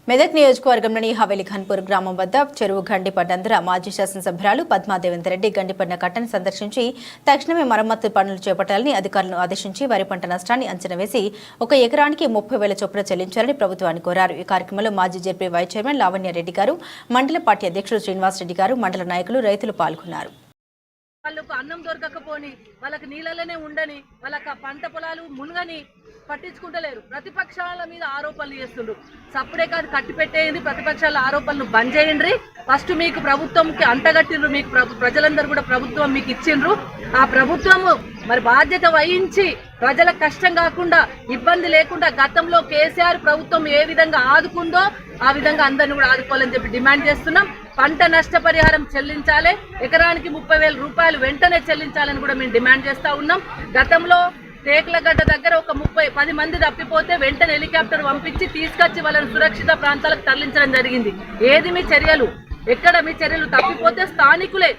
మెదక్ నియోజకవర్గంలోని హవేలి ఖన్పూర్ గ్రామం వద్ద చెరువు గండిపడ్డంతర మాజీ శాసనసభ్యురాలు పద్మాదేవేందర్ రెడ్డి గండిపడిన కట్టను సందర్శించి తక్షణమే మరమ్మతు పనులు చేపట్టాలని అధికారులను ఆదేశించి వరి పంట నష్టాన్ని అంచనా వేసి 1 ఎకరానికి 30,000 చొప్పున చెల్లించాలని ప్రభుత్వాన్ని కోరారు. ఈ కార్యక్రమంలో మాజీ జెడ్పీ వైస్ చైర్మన్ లావణ్యారెడ్డి గారు, మండల పార్టీ అధ్యక్షుడు శ్రీనివాస్ రెడ్డి గారు, మండల నాయకులు, రైతులు పాల్గొన్నారు. వాళ్ళకు అన్నం దొరకకపోని, వాళ్ళకి నీళ్ళలోనే ఉండని, వాళ్ళకి పంట పొలాలు మునుగని పట్టించుకుంటలేరు. ప్రతిపక్షాల మీద ఆరోపణలు చేస్తుండ్రు. సప్పుడే కాదు, కట్టి పెట్టేయండి, ప్రతిపక్షాల ఆరోపణలు బంద్ చేయండి. ఫస్ట్ మీకు ప్రభుత్వంకి అంటగట్టిండ్రు, మీకు ప్రజలందరూ కూడా ప్రభుత్వం మీకు ఇచ్చిండ్రు. ఆ ప్రభుత్వము మరి బాధ్యత వహించి ప్రజలకు కష్టం కాకుండా, ఇబ్బంది లేకుండా గతంలో కేసీఆర్ ప్రభుత్వం ఏ విధంగా ఆదుకుందో ఆ విధంగా అందరిని కూడా ఆదుకోవాలని చెప్పి డిమాండ్ చేస్తున్నాం. పంట నష్టపరిహారం చెల్లించాలి, ఎకరానికి 30,000 రూపాయలు వెంటనే చెల్లించాలని కూడా మేము డిమాండ్ చేస్తా ఉన్నాం. గతంలో తేకులగడ్డ దగ్గర ఒక 10 మంది తప్పిపోతే వెంటనే హెలికాప్టర్ పంపించి తీసుకొచ్చి వాళ్ళని సురక్షిత ప్రాంతాలకు తరలించడం జరిగింది. ఏది మీ చర్యలు? ఎక్కడ మీ చర్యలు? తప్పిపోతే స్థానికులే,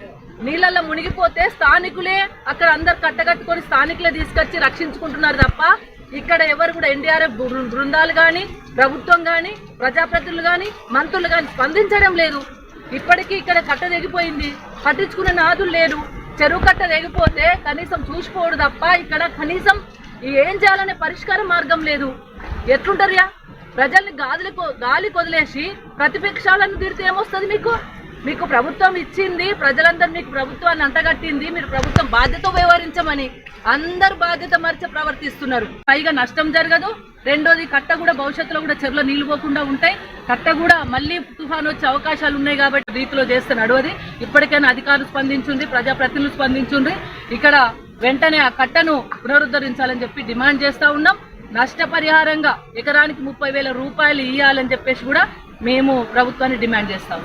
నీళ్ళల్లో మునిగిపోతే స్థానికులే అక్కడ అందరు కట్టగట్టుకొని స్థానికులే తీసుకొచ్చి రక్షించుకుంటున్నారు తప్ప ఇక్కడ ఎవరు కూడా ఎన్డీఆర్ఎఫ్ బృందాలు కానీ, ప్రభుత్వం కానీ, ప్రజాప్రతినిధులు కానీ, మంత్రులు కానీ స్పందించడం లేదు. ఇప్పటికీ ఇక్కడ కట్ట తెగిపోయింది, పట్టించుకున్న నాదులు లేరు. చెరువు కట్ట తెగిపోతే కనీసం చూసిపోడు తప్ప ఇక్కడ కనీసం ఏం చేయాలనే పరిష్కార మార్గం లేదు. ఎట్లుంటారు? ప్రజల్ని గాలి వదిలేసి ప్రతిపక్షాలను తిరిగితే ఏమొస్తుంది? మీకు ప్రభుత్వం ఇచ్చింది, ప్రజలందరూ మీకు ప్రభుత్వాన్ని అంటగట్టింది, మీరు ప్రభుత్వం బాధ్యత వ్యవహరించమని. అందరు బాధ్యత మరిచి ప్రవర్తిస్తున్నారు. పైగా నష్టం జరగదు. రెండోది, కట్ట కూడా భవిష్యత్తులో కూడా చెరువులో నీళ్లు పోకుండా ఉంటాయి. కట్ట కూడా మళ్ళీ తుఫాను వచ్చే అవకాశాలు ఉన్నాయి కాబట్టి రీతిలో చేస్తే నడవది. ఇప్పటికైనా అధికారులు స్పందించుంది, ప్రజాప్రతినిధులు స్పందించుంది. ఇక్కడ వెంటనే ఆ కట్టను పునరుద్ధరించాలని చెప్పి డిమాండ్ చేస్తా ఉన్నాం. నష్టపరిహారంగా ఎకరానికి 30,000 రూపాయలు ఇవ్వాలని చెప్పేసి కూడా మేము ప్రభుత్వాన్ని డిమాండ్ చేస్తాం.